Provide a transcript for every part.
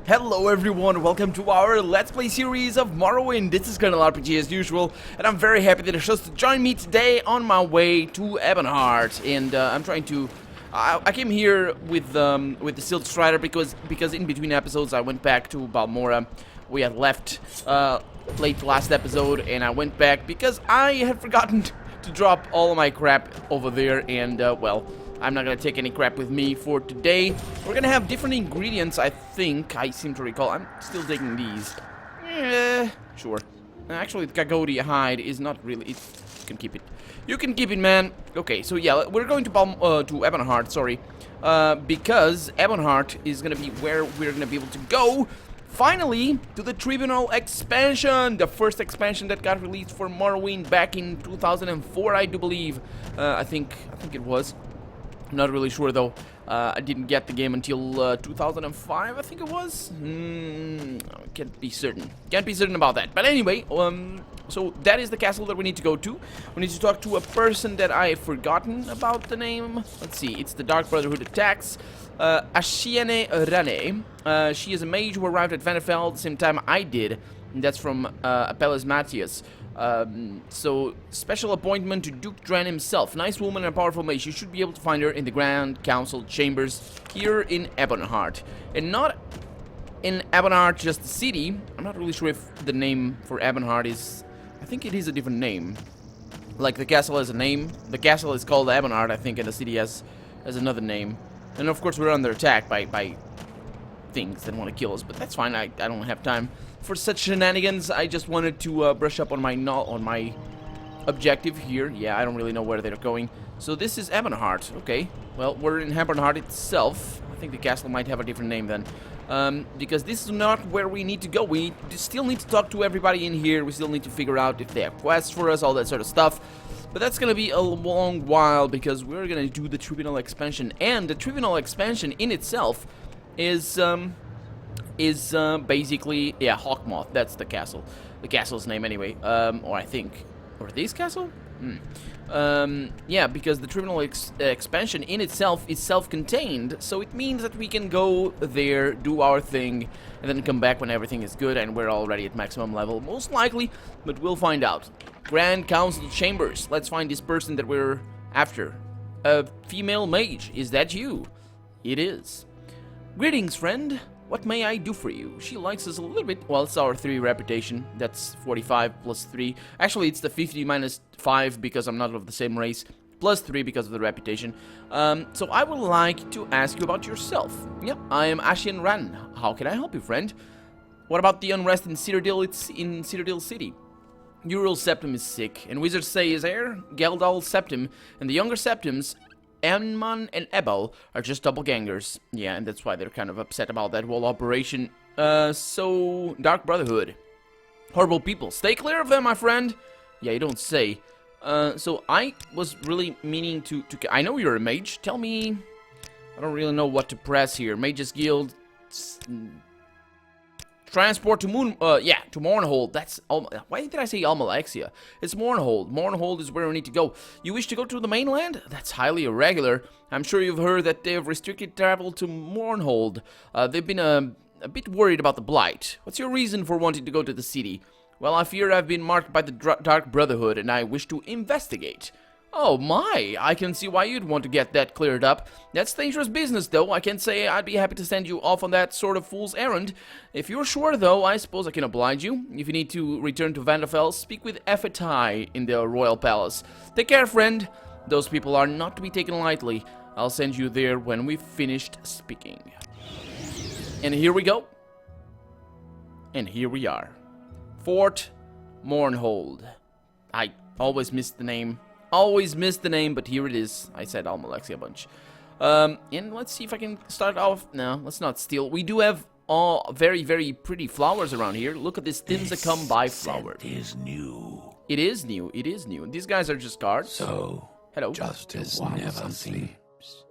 Hello everyone, welcome to our Let's Play series of Morrowind. This is Ganor RPG as usual, and I'm very happy that you're just to join me today on my way to Ebonheart. And I'm trying to... I came here with the Silt Strider because in between episodes I went back to Balmora. We had left late last episode, and I went back because I had forgotten to drop all of my crap over there, and well... I'm not gonna take any crap with me for today. We're gonna have different ingredients, I think. I seem to recall. I'm still taking these. Sure. Actually, the Khajiit hide is not really... you can keep it. You can keep it, man. Okay, so yeah, we're going to Ebonheart, sorry. Because Ebonheart is gonna be where we're gonna be able to go, finally, to the Tribunal expansion. The first expansion that got released for Morrowind back in 2004, I do believe. I think it was. Not really sure though. I didn't get the game until 2005, I think it was. Can't be certain. Can't be certain about that. But anyway, so that is the castle that we need to go to. We need to talk to a person that I have forgotten about the name. Let's see. It's the Dark Brotherhood attacks. Ashan Renee. She is a mage who arrived at Vanderfell at the same time I did. And that's from Apelles Matthias. So, special appointment to Duke Dran himself. Nice woman and a powerful mage. You should be able to find her in the Grand Council chambers here in Ebonheart. And not in Ebonheart, just the city. I'm not really sure if the name for Ebonheart is... I think it is a different name. Like, the castle has a name. The castle is called Ebonheart, I think, and the city has another name. And, of course, we're under attack by things that want to kill us. But that's fine. I don't have time for such shenanigans. I just wanted to brush up on my objective here. Yeah, I don't really know where they're going. So this is Ebonheart. Okay. Well, we're in Ebonheart itself. I think the castle might have a different name then. Because this is not where we need to go. We still need to talk to everybody in here. We still need to figure out if they have quests for us, all that sort of stuff. But that's gonna be a long while because we're gonna do the Tribunal expansion. And the Tribunal expansion in itself is basically, yeah, Hawkmoth. That's the castle. The castle's name anyway. Or I think, or this castle? Yeah, because the Tribunal expansion in itself is self-contained, so it means that we can go there, do our thing, and then come back when everything is good and we're already at maximum level, most likely, but we'll find out. Grand Council chambers. Let's find this person that we're after. A female mage. Is that you? It is. Greetings, friend. What may I do for you? She likes us a little bit. Well, it's our 3 reputation. That's 45 plus 3. Actually, it's the 50 minus 5 because I'm not of the same race. Plus 3 because of the reputation. So I would like to ask you about yourself. Yep, I am Ashan Ran. How can I help you, friend? What about the unrest in Citadel? It's in Citadel City. Ural Septim is sick, and wizards say his heir, Geldal Septim, and the younger Septims, Emman and Ebel, are just doppelgangers. Yeah, and that's why they're kind of upset about that whole operation. So, Dark Brotherhood. Horrible people. Stay clear of them, my friend. Yeah, you don't say. So I was really meaning to... I know you're a mage. Tell me... I don't really know what to press here. Mages Guild... Transport to to Mournhold. That's... why did I say Almalexia? It's Mournhold. Mournhold is where we need to go. You wish to go to the mainland? That's highly irregular. I'm sure you've heard that they have restricted travel to Mournhold. They've been a bit worried about the Blight. What's your reason for wanting to go to the city? Well, I fear I've been marked by the Dark Brotherhood, and I wish to investigate. Oh my, I can see why you'd want to get that cleared up. That's dangerous business, though. I can say I'd be happy to send you off on that sort of fool's errand. If you're sure, though, I suppose I can oblige you. If you need to return to Vanderfell, speak with Efetai in the Royal Palace. Take care, friend. Those people are not to be taken lightly. I'll send you there when we've finished speaking. And here we go. And here we are. Fort Mournhold. I always miss the name. Always missed the name, but here it is. I said Almalexia a bunch. And let's see if I can start off. No, let's not steal. We do have very, very pretty flowers around here. Look at this Thimsa Come By flower. It is new. It is new. It is new. These guys are just guards. So, hello. Justice never sleeps.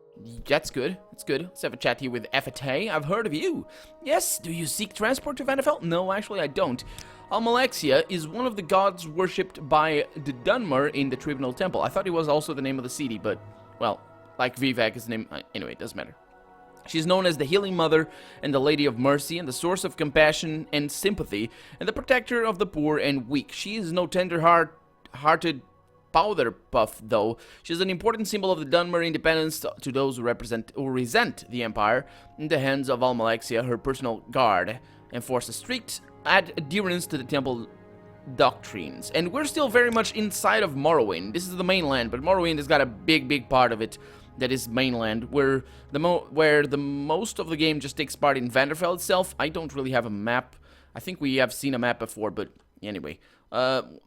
That's good. That's good. Let's have a chat here with Efetay. I've heard of you. Yes, do you seek transport to Vanderfell? No, actually I don't. Almalexia is one of the gods worshipped by the Dunmer in the Tribunal Temple. I thought it was also the name of the city, but, well, like Vivek is the name. Anyway, it doesn't matter. She's known as the Healing Mother and the Lady of Mercy, and the source of compassion and sympathy, and the protector of the poor and weak. She is no tender-hearted powder puff, though. She is an important symbol of the Dunmer independence to those who resent the Empire. In the hands of Almalexia, her personal guard, enforce a strict adherence to the temple doctrines. And we're still very much inside of Morrowind. This is the mainland, but Morrowind has got a big part of it that is mainland, where the most of the game just takes part in Vanderfell itself. I don't really have a map. I think we have seen a map before, but anyway,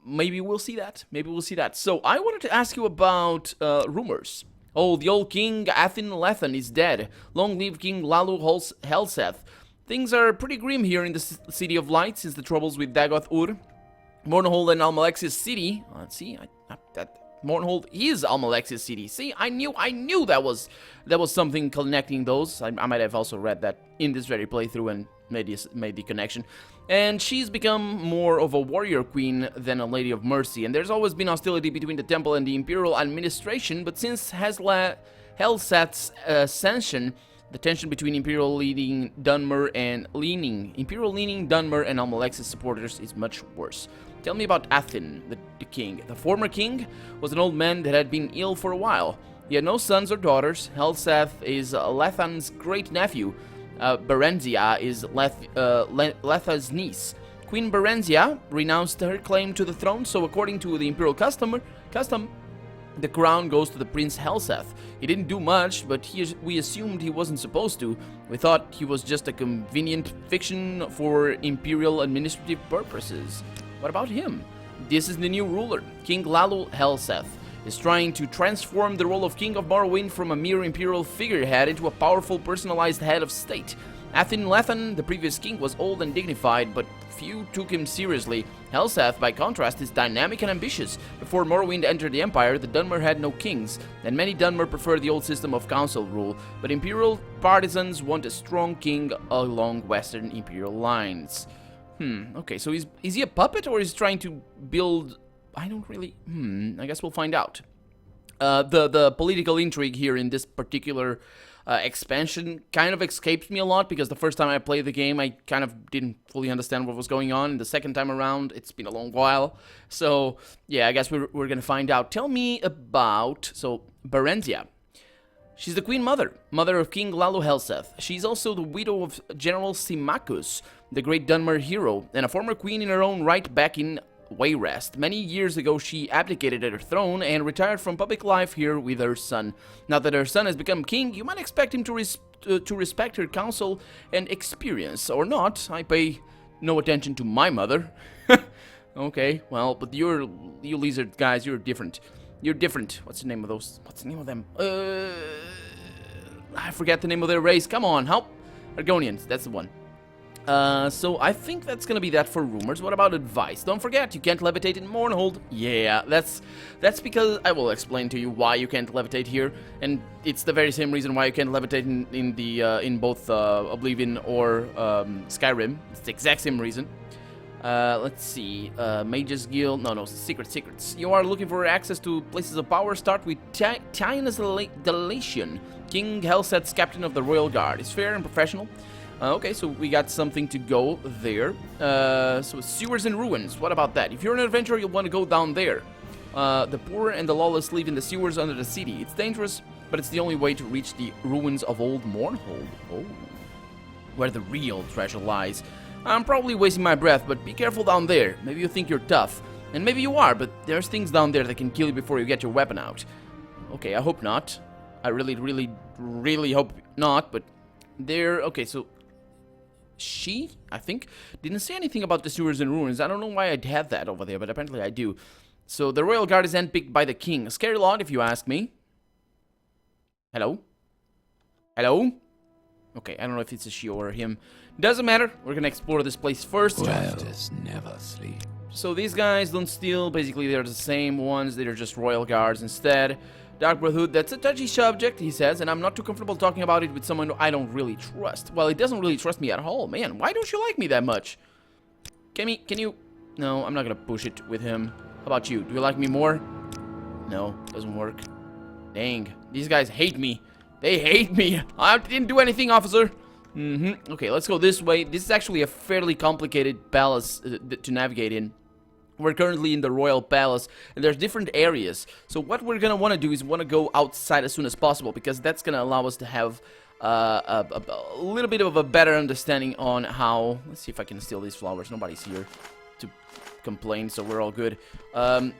maybe we'll see that. Maybe we'll see that. So I wanted to ask you about rumors. Oh, the old king Athin Lethan is dead. Long live King Lalu Helseth. Things are pretty grim here in the City of Light since the troubles with Dagoth-Ur. Mournhold and Almalexia's city. Let's see, that Mournhold is Almalexia's city. See, I knew that was something connecting those. I might have also read that in this very playthrough and made the connection. And she's become more of a warrior queen than a lady of mercy. And there's always been hostility between the temple and the imperial administration, but since Helseth's ascension, the tension between imperial-leaning Dunmer and Almalexia's supporters is much worse. Tell me about Athin, the king. The former king was an old man that had been ill for a while. He had no sons or daughters. Helseth is Lethan's great-nephew. Berenzia is Letha's niece. Queen Berenzia renounced her claim to the throne, so according to the imperial custom, the crown goes to the Prince Helseth. He didn't do much, but we assumed he wasn't supposed to. We thought he was just a convenient fiction for imperial administrative purposes. What about him? This is the new ruler. King Lalu Helseth is trying to transform the role of King of Morrowind from a mere imperial figurehead into a powerful, personalized head of state. Athin Lethan, the previous king, was old and dignified, but few took him seriously. Helseth, by contrast, is dynamic and ambitious. Before Morrowind entered the Empire, the Dunmer had no kings, and many Dunmer prefer the old system of council rule, but imperial partisans want a strong king along western imperial lines. Okay, so is he a puppet, or is he trying to build... I don't really... I guess we'll find out. The political intrigue here in this particular expansion kind of escapes me a lot, because the first time I played the game, I kind of didn't fully understand what was going on. And the second time around, it's been a long while. So, yeah, I guess we're gonna find out. Tell me about... So, Berenzia. She's the Queen Mother, mother of King Lalu Helseth. She's also the widow of General Symmachus, the great Dunmer hero, and a former queen in her own right back in Wayrest. Many years ago, she abdicated her throne and retired from public life here with her son. Now that her son has become king, you might expect him to respect her counsel and experience, or not. I pay no attention to my mother. Okay, well, but you lizard guys, you're different. You're different. What's the name of those? What's the name of them? I forget the name of their race. Come on, help. Argonians, that's the one. So I think that's gonna be that for rumors. What about advice? Don't forget, you can't levitate in Mournhold. Yeah, that's because I will explain to you why you can't levitate here, and it's the very same reason why you can't levitate in both Oblivion or Skyrim. It's the exact same reason. Let's see. Mages Guild. No, secrets. You are looking for access to places of power. Start with Tynus Delation, King Helseth's captain of the Royal Guard. It's fair and professional. Okay, so we got something to go there. So sewers and ruins. What about that? If you're an adventurer, you'll want to go down there. The poor and the lawless live in the sewers under the city. It's dangerous, but it's the only way to reach the ruins of old Mournhold. Oh, where the real treasure lies. I'm probably wasting my breath, but be careful down there. Maybe you think you're tough, and maybe you are, but there's things down there that can kill you before you get your weapon out. Okay, I hope not. I really hope not, but there... Okay, so... She, I think, didn't say anything about the sewers and ruins. I don't know why I'd have that over there, but apparently I do. So, the Royal Guard is handpicked by the king. A scary lot, if you ask me. Hello? Hello? Okay, I don't know if it's a she or a him. Doesn't matter. We're gonna explore this place first. Justice never sleeps. So these guys don't steal. Basically, they're the same ones. They're just royal guards instead. Dark Brotherhood, that's a touchy subject, he says, and I'm not too comfortable talking about it with someone I don't really trust. Well, it doesn't really trust me at all. Man, why don't you like me that much? Can you... No, I'm not gonna push it with him. How about you? Do you like me more? No, doesn't work. Dang, these guys hate me. They hate me. I didn't do anything, officer. Okay, let's go this way. This is actually a fairly complicated palace to navigate in. We're currently in the Royal Palace, and there's different areas. So what we're gonna want to do is want to go outside as soon as possible, because that's gonna allow us to have a little bit of a better understanding on how... Let's see if I can steal these flowers. Nobody's here to complain, so we're all good.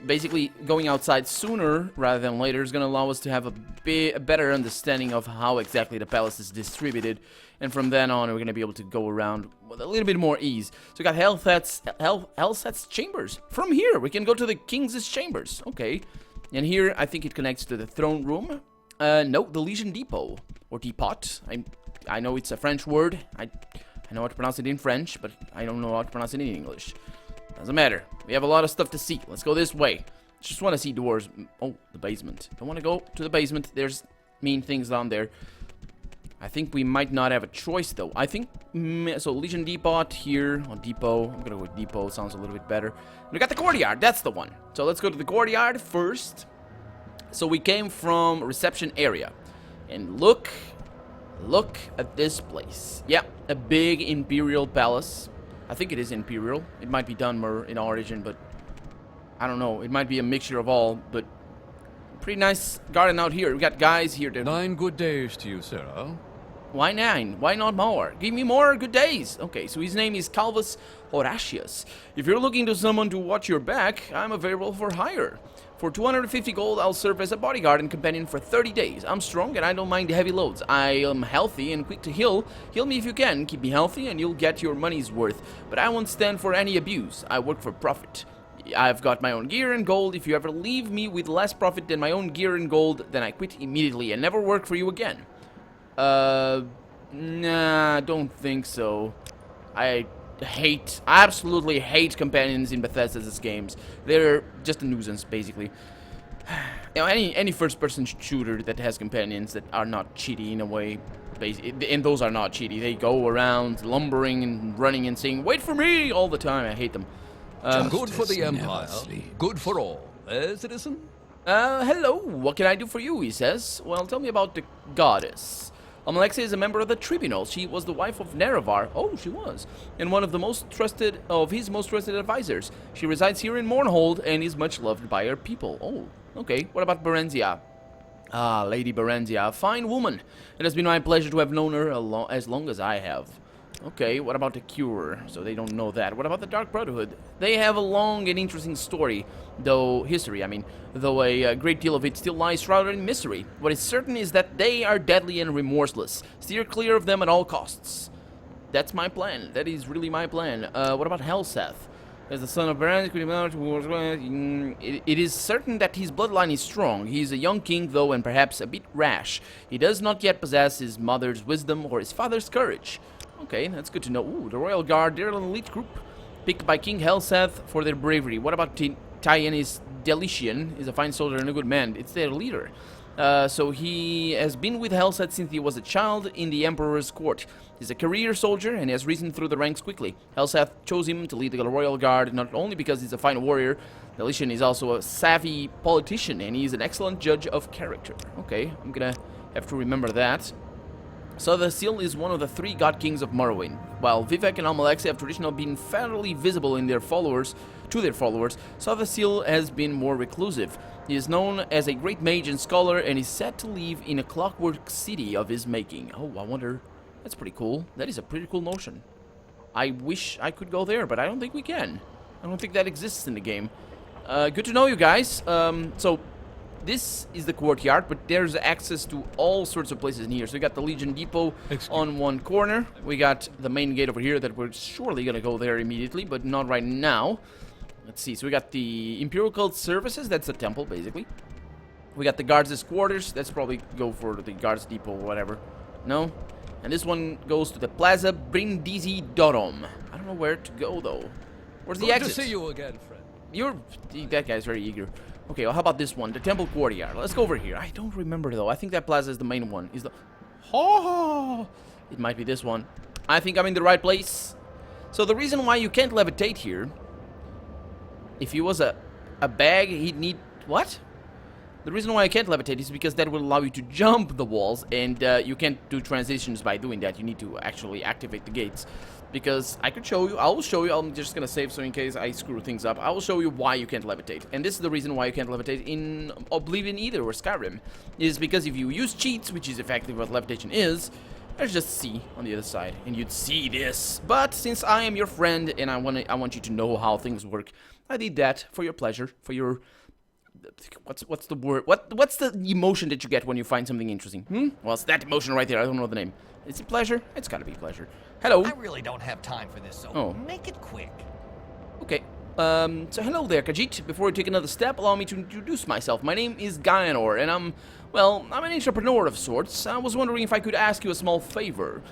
Basically, going outside sooner rather than later is gonna allow us to have a better understanding of how exactly the palace is distributed. And from then on, we're gonna be able to go around with a little bit more ease. So we got Helseth's chambers. From here, we can go to the king's chambers. Okay. And here, I think it connects to the throne room. No, the Legion Depot. Or Depot. I know it's a French word. I know how to pronounce it in French, but I don't know how to pronounce it in English. Doesn't matter. We have a lot of stuff to see. Let's go this way. Just want to see doors. Oh, the basement. Don't want to go to the basement. There's mean things down there. I think we might not have a choice, though. I think... so, Legion Depot here. On Depot. I'm going to go with Depot. Sounds a little bit better. And we got the courtyard. That's the one. So, let's go to the courtyard first. So, we came from reception area. And look at this place. Yeah, a big imperial palace. I think it is imperial. It might be Dunmer in origin, but... I don't know. It might be a mixture of all, but... Pretty nice garden out here. We got guys here to... 9 good days to you, Sarah. Why 9? Why not more? Give me more good days. Okay, so his name is Calvus Horatius. If you're looking to someone to watch your back, I'm available for hire. For 250 gold, I'll serve as a bodyguard and companion for 30 days. I'm strong and I don't mind heavy loads. I am healthy and quick to heal. Heal me if you can. Keep me healthy and you'll get your money's worth. But I won't stand for any abuse. I work for profit. I've got my own gear and gold. If you ever leave me with less profit than my own gear and gold, then I quit immediately and never work for you again. Nah, don't think so. I absolutely hate companions in Bethesda's games. They're just a nuisance, basically. You know, any first-person shooter that has companions that are not cheaty in a way, and those are not cheaty. They go around lumbering and running and saying, "Wait for me!" all the time. I hate them. Good for the Empire. Good for all. Citizen? Hello. What can I do for you, he says. Well, tell me about the goddess. Alexia is a member of the Tribunal. She was the wife of Nerevar. Oh, she was. And one of his most trusted advisors. She resides here in Mournhold and is much loved by her people. Oh, okay. What about Berenzia? Ah, Lady Berenzia, a fine woman. It has been my pleasure to have known her as long as I have. Okay, what about the Cure? So they don't know that. What about the Dark Brotherhood? They have a long and interesting story, though a great deal of it still lies shrouded in mystery. What is certain is that they are deadly and remorseless. Steer clear of them at all costs. That's my plan. That is really my plan. What about Helseth? As the son of Baron, it is certain that his bloodline is strong. He is a young king, though, and perhaps a bit rash. He does not yet possess his mother's wisdom or his father's courage. Okay, that's good to know. Ooh, the Royal Guard, they're an elite group, picked by King Helseth for their bravery. What about Tyanis Delician? He's a fine soldier and a good man. It's their leader. So he has been with Helseth since he was a child in the Emperor's court. He's a career soldier and has risen through the ranks quickly. Helseth chose him to lead the Royal Guard, not only because he's a fine warrior. Delician is also a savvy politician, and he's an excellent judge of character. Okay, I'm gonna have to remember that. Sothasil is one of the 3 god kings of Morrowind. While Vivek and Almalexia have traditionally been fairly visible in their followers, Sothasil has been more reclusive. He is known as a great mage and scholar, and is said to live in a clockwork city of his making. Oh, I wonder. That's pretty cool. That is a pretty cool notion. I wish I could go there, but I don't think we can. I don't think that exists in the game. Good to know, you guys. So this is the courtyard, but there's access to all sorts of places in here. So we got the Legion Depot on one corner. We got the main gate over here that we're surely going to go there immediately, but not right now. Let's see. So we got the Imperial Cult Services. That's the temple, basically. We got the Guards' quarters. Let's probably go for the Guards Depot or whatever. No? And this one goes to the Plaza Brindisi Dorum. I don't know where to go, though. Where's the exit? Good to see you again, friend. That guy's very eager. Okay, well, how about this one? The Temple Courtyard. Let's go over here. I don't remember, though. I think that plaza is the main one. It might be this one. I think I'm in the right place. So the reason why you can't levitate here... If he was a bag, he'd need... What? The reason why I can't levitate is because that will allow you to jump the walls, and you can't do transitions by doing that. You need to actually activate the gates. Because I could show you, I will show you, I'm just gonna save so in case I screw things up, I will show you why you can't levitate. And this is the reason why you can't levitate in Oblivion either, or Skyrim. Is because if you use cheats, which is effectively what levitation is, there's just C on the other side, and you'd see this. But since I am your friend, and I want you to know how things work, I did that for your pleasure, for your... What's the word? What's the emotion that you get when you find something interesting? Well, it's that emotion right there. I don't know the name. Is it pleasure? It's gotta be pleasure. Hello. I really don't have time for this, so make it quick. Okay. So hello there, Khajiit. Before we take another step, allow me to introduce myself. My name is Ganor, and I'm an entrepreneur of sorts. I was wondering if I could ask you a small favor.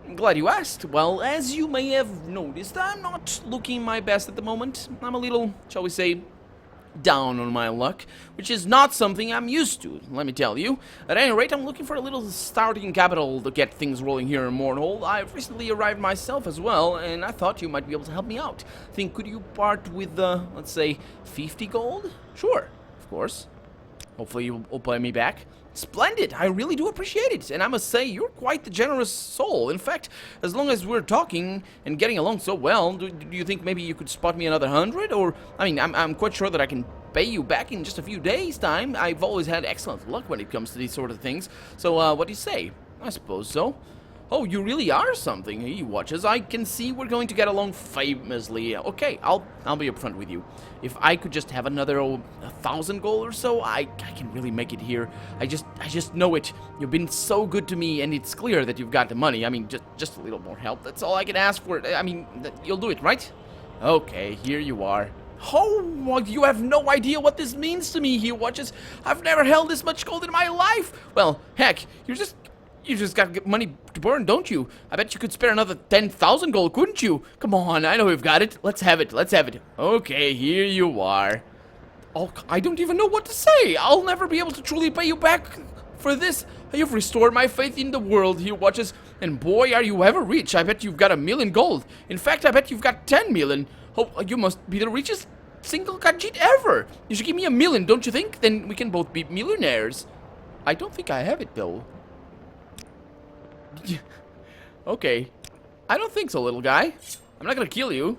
I'm glad you asked. Well, as you may have noticed, I'm not looking my best at the moment. I'm a little, shall we say, down on my luck, which is not something I'm used to, let me tell you. At any rate, I'm looking for a little starting capital to get things rolling here in Mournhold. I've recently arrived myself as well, and I thought you might be able to help me out. Could you part with, let's say, 50 gold? Sure, of course. Hopefully you'll pay me back. Splendid! I really do appreciate it, and I must say, you're quite the generous soul. In fact, as long as we're talking and getting along so well, do you think maybe you could spot me another 100? Or, I mean, I'm quite sure that I can pay you back in just a few days' time. I've always had excellent luck when it comes to these sort of things. So, what do you say? I suppose so. Oh, you really are something. He watches. I can see we're going to get along famously. Okay, I'll be upfront with you. If I could just have another 1,000 gold or so, I can really make it here. I just know it. You've been so good to me, and it's clear that you've got the money. I mean, just a little more help. That's all I can ask for. I mean, you'll do it, right? Okay, here you are. Oh, you have no idea what this means to me, he watches. I've never held this much gold in my life. Well, heck, you just got money to burn, don't you? I bet you could spare another 10,000 gold, couldn't you? Come on, I know we've got it. Let's have it. Let's have it. Okay, here you are. Oh, I don't even know what to say. I'll never be able to truly pay you back for this. You've restored my faith in the world, he watches. And boy, are you ever rich. I bet you've got 1,000,000 gold. In fact, I bet you've got 10 million. Oh, you must be the richest single Khajiit ever. You should give me 1,000,000, don't you think? Then we can both be millionaires. I don't think I have it, though. Okay. I don't think so, little guy. I'm not gonna kill you.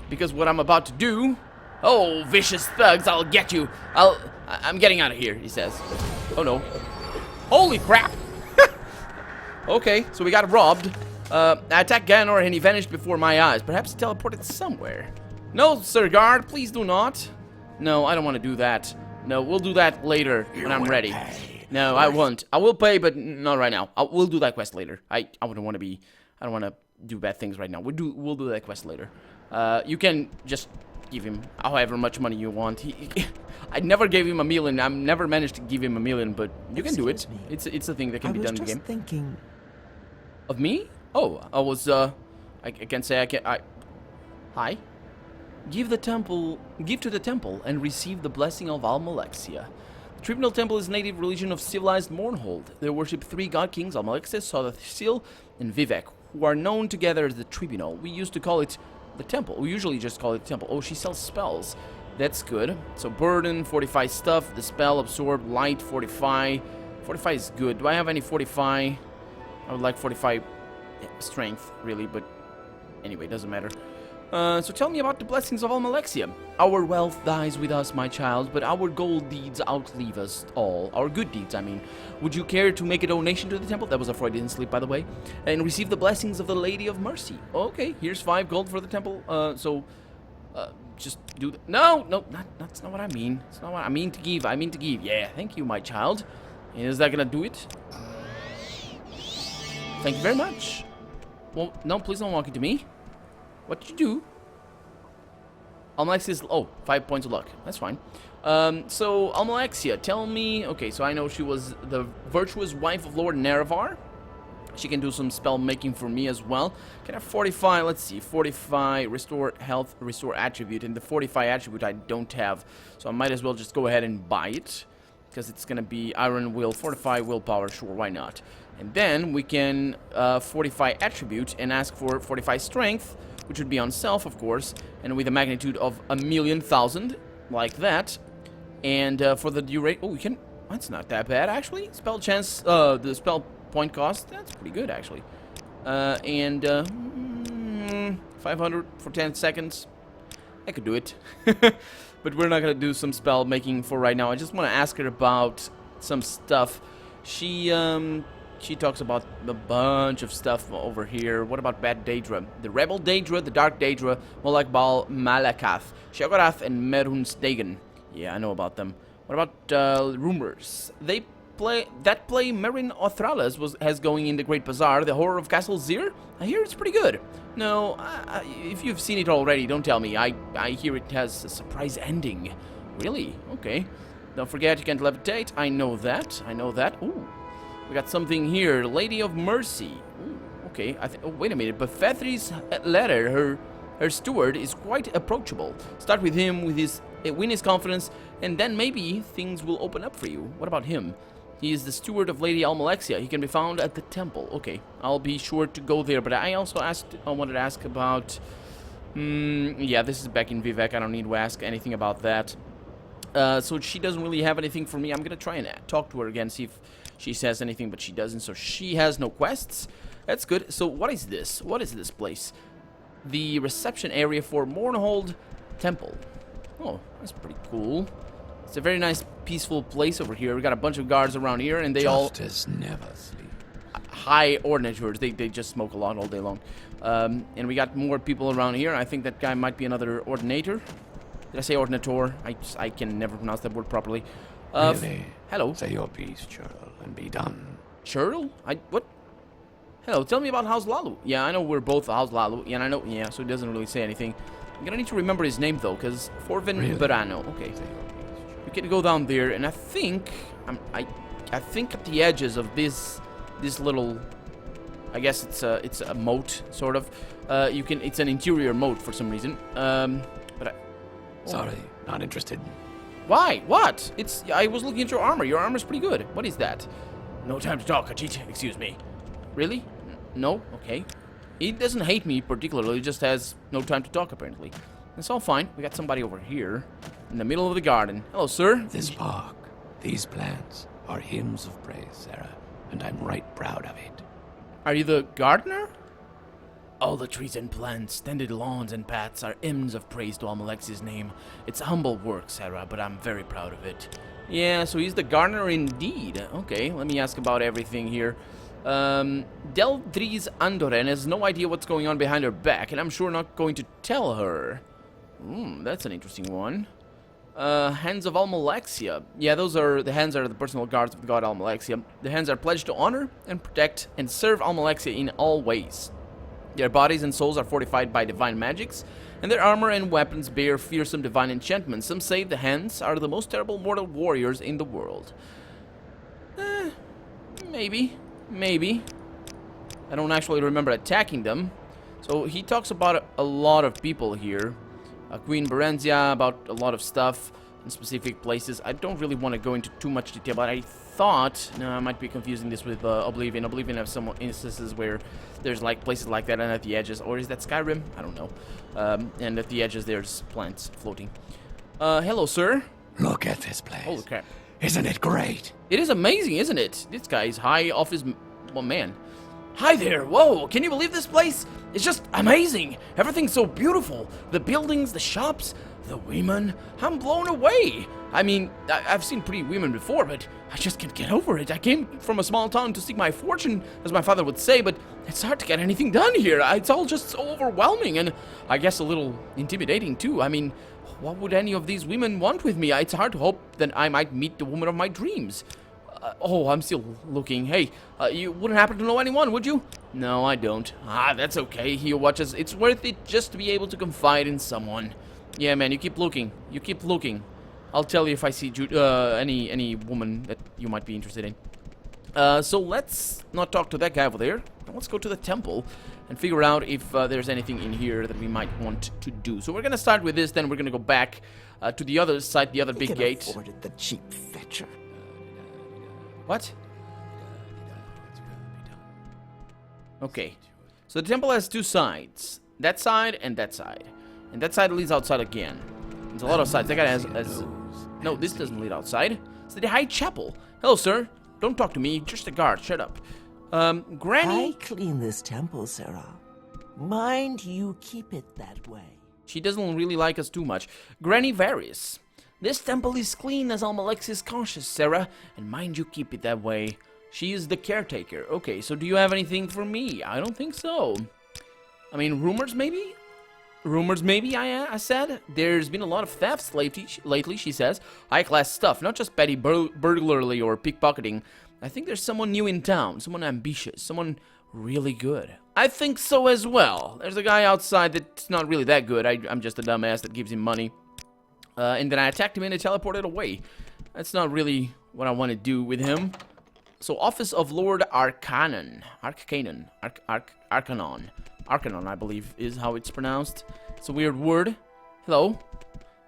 Because what I'm about to do... Oh, vicious thugs, I'll get you. I'm getting out of here, he says. Oh, no. Holy crap! Okay, so we got robbed. I attacked Ganor and he vanished before my eyes. Perhaps he teleported somewhere. No, Sir Guard, please do not. No, I don't want to do that. No, we'll do that later when I'm ready. No, I won't. I will pay, but not right now. We'll do that quest later. I wouldn't want to be... I don't want to do bad things right now. We'll do that quest later. You can just give him however much money you want. I never gave him 1,000,000. I've never managed to give him 1,000,000, but you can do it. It's a thing that can be done in the game. I was just thinking... Of me? Oh, I was, I can say I can... Hi? Give to the temple and receive the blessing of Almalexia. The Tribunal Temple is a native religion of civilized Mournhold. They worship 3 god kings, Almalexia, Sodathsil, and Vivek, who are known together as the Tribunal. We used to call it the temple. We usually just call it the temple. Oh, she sells spells. That's good. So burden, 45 stuff, the spell, absorb, light, 45. 45 is good. Do I have any 45? I would like 45 strength, really, but anyway, doesn't matter. So tell me about the blessings of Almalexia. Our wealth dies with us, my child, but our gold deeds outlive us all. Our good deeds, I mean. Would you care to make a donation to the temple? That was a Freudian slip, by the way. And receive the blessings of the Lady of Mercy. Okay, here's 5 gold for the temple. Just do that. No, that's not what I mean. It's not what I mean to give. I mean to give. Yeah, thank you, my child. Is that gonna do it? Thank you very much. Well, no, please don't walk into me. What did you do? Almalexia, oh, 5 points of luck. That's fine. So, Almalexia, tell me... Okay, so I know she was the virtuous wife of Lord Nerevar. She can do some spell making for me as well. Can I fortify? Let's see. Fortify, restore health, restore attribute. And the fortify attribute I don't have. So I might as well just go ahead and buy it. Because it's going to be iron will, fortify willpower. Sure, why not? And then we can fortify attribute and ask for fortify strength, which would be on self, of course, and with a magnitude of 1,000,000, like that. And for the duration... Oh, we can... That's not that bad, actually. Spell chance... the spell point cost, that's pretty good, actually. 500 for 10 seconds. I could do it. But we're not going to do some spell making for right now. I just want to ask her about some stuff. She talks about a bunch of stuff over here. What about Bad Daedra? The Rebel Daedra, the Dark Daedra, Molak Bal, Malakath, Shagarath, and Merunstegen. Yeah, I know about them. What about rumors? Play Merin Othralas has going in the Great Bazaar, the Horror of Castle Zir. I hear it's pretty good. No, if you've seen it already, don't tell me. I hear it has a surprise ending. Really? Okay. Don't forget you can't levitate. I know that. Ooh, we got something here. Lady of Mercy. Ooh, okay. Oh, wait a minute. But Fethry's letter, her steward, is quite approachable. Start with him, win his confidence, and then maybe things will open up for you. What about him? He is the steward of Lady Almalexia. He can be found at the temple. Okay, I'll be sure to go there. But I wanted to ask about... yeah, this is back in Vivek. I don't need to ask anything about that. So she doesn't really have anything for me. I'm going to try and talk to her again, see if she says anything, but she doesn't. So she has no quests. That's good. So what is this? What is this place? The reception area for Mournhold Temple. Oh, that's pretty cool. It's a very nice, peaceful place over here. We got a bunch of guards around here, and they Justice never sleep. High ordinators. They just smoke a lot all day long. And we got more people around here. I think that guy might be another ordinator. Did I say ordinator? I can never pronounce that word properly. Really? Hello. Say your piece, Churl, and be done. Churl? What? Hello, tell me about House Lalu. Yeah, I know we're both House Lalu. Yeah, I know. Yeah, so he doesn't really say anything. I'm gonna need to remember his name though, because Forvin Berano. Okay. We can go down there, and I think I think at the edges of this little, I guess it's a moat sort of. It's an interior moat for some reason. Sorry, not interested. Why? What? I was looking at your armor. Your armor's pretty good. What is that? No time to talk, Khajiit. Excuse me. Really? No? Okay. He doesn't hate me particularly. He just has no time to talk, apparently. It's all fine. We got somebody over here in the middle of the garden. Hello, sir. This park, these plants, are hymns of praise, Sarah, and I'm right proud of it. Are you the gardener? All the trees and plants, tended lawns and paths are hymns of praise to Almalexi's name. It's a humble work, Sarah, but I'm very proud of it. Yeah, so he's the gardener indeed. Okay, let me ask about everything here. Deldries Andoren has no idea what's going on behind her back, and I'm sure not going to tell her. That's an interesting one. Hands of Almalexia. Yeah, the hands are the personal guards of the god Almalexia. The hands are pledged to honor and protect and serve Almalexia in all ways. Their bodies and souls are fortified by divine magics, and their armor and weapons bear fearsome divine enchantments. Some say the hands are the most terrible mortal warriors in the world. Maybe. I don't actually remember attacking them. So he talks about a lot of people here. Queen Berenzia, about a lot of stuff in specific places. I don't really want to go into too much detail, but I thought... No, I might be confusing this with Oblivion. Oblivion has some instances where there's like places like that, and at the edges... Or is that Skyrim? I don't know. And at the edges there's plants floating. Hello, sir. Look at this place. Holy crap. Isn't it great? It is amazing, isn't it? This guy is high off his... Well, man. Hi there. Whoa, can you believe this place? It's just amazing. Everything's so beautiful. The buildings, the shops, the women. I'm blown away. I mean, I've seen pretty women before, but I just can't get over it. I came from a small town to seek my fortune, as my father would say, but it's hard to get anything done here. It's all just so overwhelming, and I guess a little intimidating, too. I mean, what would any of these women want with me? It's hard to hope that I might meet the woman of my dreams. Oh, I'm still looking. Hey, you wouldn't happen to know anyone, would you? No, I don't. That's okay. He watches. It's worth it just to be able to confide in someone. Yeah, man, you keep looking. You keep looking. I'll tell you if I see any woman that you might be interested in. So let's not talk to that guy over there. Let's go to the temple and figure out if there's anything in here that we might want to do. So we're gonna start with this, then we're gonna go back to the other side, the other big gate. Afforded the cheap fetcher. What? Okay. So the temple has two sides. That side and that side. And that side leads outside again. There's a lot of sides. That guy has No, this doesn't lead outside. It's the High Chapel. Hello, sir. Don't talk to me. Just a guard. Shut up. Granny? I clean this temple, Sarah. Mind you keep it that way. She doesn't really like us too much. Granny Varys. This temple is clean as Almalex is conscious, Sarah. And mind you keep it that way. She is the caretaker. Okay, so do you have anything for me? I don't think so. I mean, rumors maybe? Rumors maybe, I said. There's been a lot of thefts lately, she says. High-class stuff, not just petty burglary or pickpocketing. I think there's someone new in town, someone ambitious, someone really good. I think so as well. There's a guy outside that's not really that good. I'm just a dumbass that gives him money. And then I attacked him and I teleported away. That's not really what I want to do with him. So, Office of Lord Arcanon, Arcanon, I believe, is how it's pronounced. It's a weird word. Hello.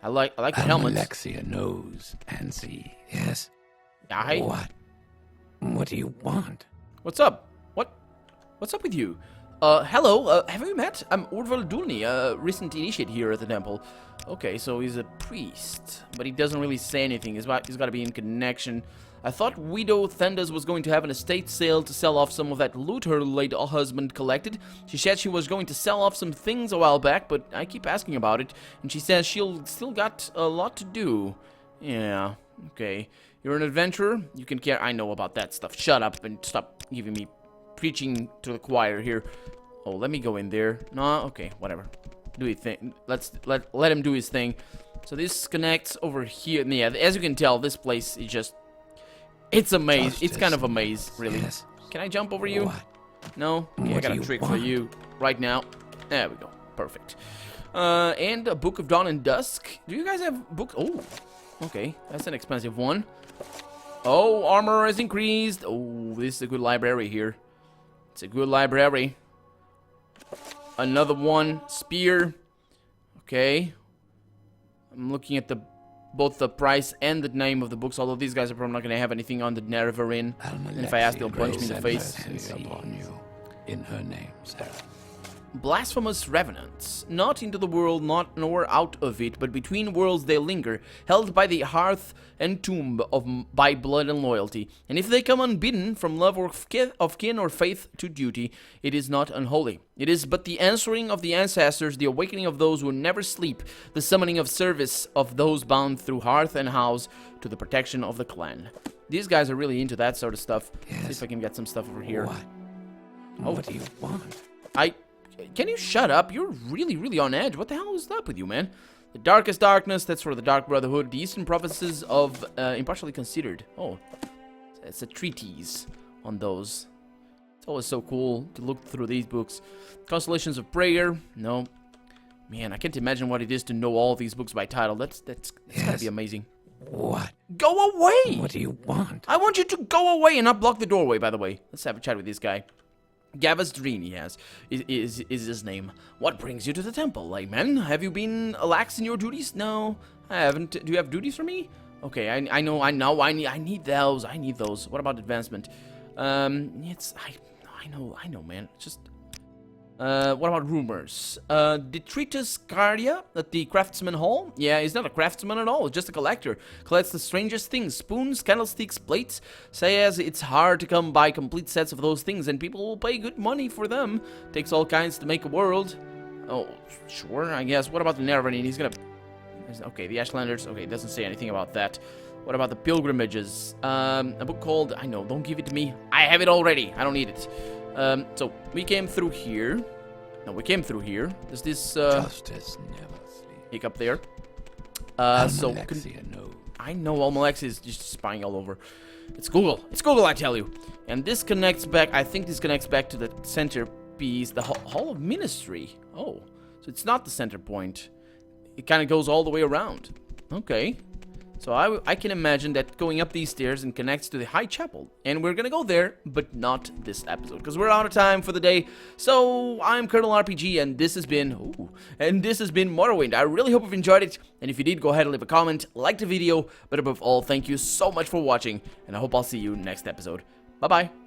I like the helmet. Alexia knows and see. Yes. Hi. What do you want? What's up? What's up with you? Hello. Have we met? I'm Orval Dulny, a recent initiate here at the temple. Okay, so he's a priest, but he doesn't really say anything. He's got to be in connection. I thought Widow Thendas was going to have an estate sale to sell off some of that loot her late husband collected. She said she was going to sell off some things a while back, but I keep asking about it, and she says she'll still got a lot to do. Yeah, okay. You're an adventurer? You can care. I know about that stuff. Shut up and stop giving me preaching to the choir here. Oh, let me go in there. No, okay, whatever. Do your thing. Let him do his thing. So this connects over here. Yeah, as you can tell, this place is just... It's a maze. Justice. It's kind of a maze, really. Yes. Can I jump over you? What? No? Okay, I What got do a you trick for want? you right now. There we go. Perfect. And a Book of Dawn and Dusk. Do you guys have books? Oh, okay. That's an expensive one. Oh, armor has increased. Oh, this is a good library here. It's a good library. Another one. Spear. Okay. I'm looking at both the price and the name of the books, although these guys are probably not going to have anything on the Nerevarin. And if I ask, they'll punch me in the face. Upon you in her name, Sarah. Blasphemous revenants, not into the world, nor out of it, but between worlds they linger, held by the hearth and tomb by blood and loyalty. And if they come unbidden from love of kin or faith to duty, it is not unholy. It is but the answering of the ancestors, the awakening of those who never sleep, the summoning of service of those bound through hearth and house to the protection of the clan. These guys are really into that sort of stuff. Yes. See if I can get some stuff over here. What? What do you want? Can you shut up? You're really, really on edge. What the hell is up with you, man? The Darkest Darkness, that's for the Dark Brotherhood. The Eastern Prophecies of Impartially Considered. Oh, it's a treatise on those. It's always so cool to look through these books. Constellations of Prayer. No. Man, I can't imagine what it is to know all these books by title. That's gotta be amazing. What? Go away! What do you want? I want you to go away and not block the doorway, by the way. Let's have a chat with this guy. Gavas Dreen, he has, is his name. What brings you to the temple, layman? Have you been lax in your duties? No, I haven't. Do you have duties for me? Okay, I know, I need those. I need those. What about advancement? I know, man. Just, what about rumors? Detritus Cardia at the Craftsman Hall? Yeah, he's not a craftsman at all, just a collector. Collects the strangest things, spoons, candlesticks, plates. Says it's hard to come by complete sets of those things, and people will pay good money for them. Takes all kinds to make a world. Oh, sure, I guess. What about the Nerevarin? He's gonna... Okay, the Ashlanders. Okay, it doesn't say anything about that. What about the pilgrimages? A book called... I know, don't give it to me. I have it already. I don't need it. So, we came through here. No, we came through here. There's this, Justice never sleeps. hiccup there. Alexia knows. I know Almalex is just spying all over. It's Google. It's Google, I tell you. And this connects back... I think this connects back to the centerpiece, the Hall of Ministry. Oh, so it's not the center point. It kind of goes all the way around. Okay. So I can imagine that going up these stairs and connects to the High Chapel. And we're gonna go there, but not this episode, because we're out of time for the day. So I'm Colonel RPG, and this has been Morrowind. I really hope you've enjoyed it, and if you did, go ahead and leave a comment, like the video, but above all, thank you so much for watching, and I hope I'll see you next episode. Bye-bye.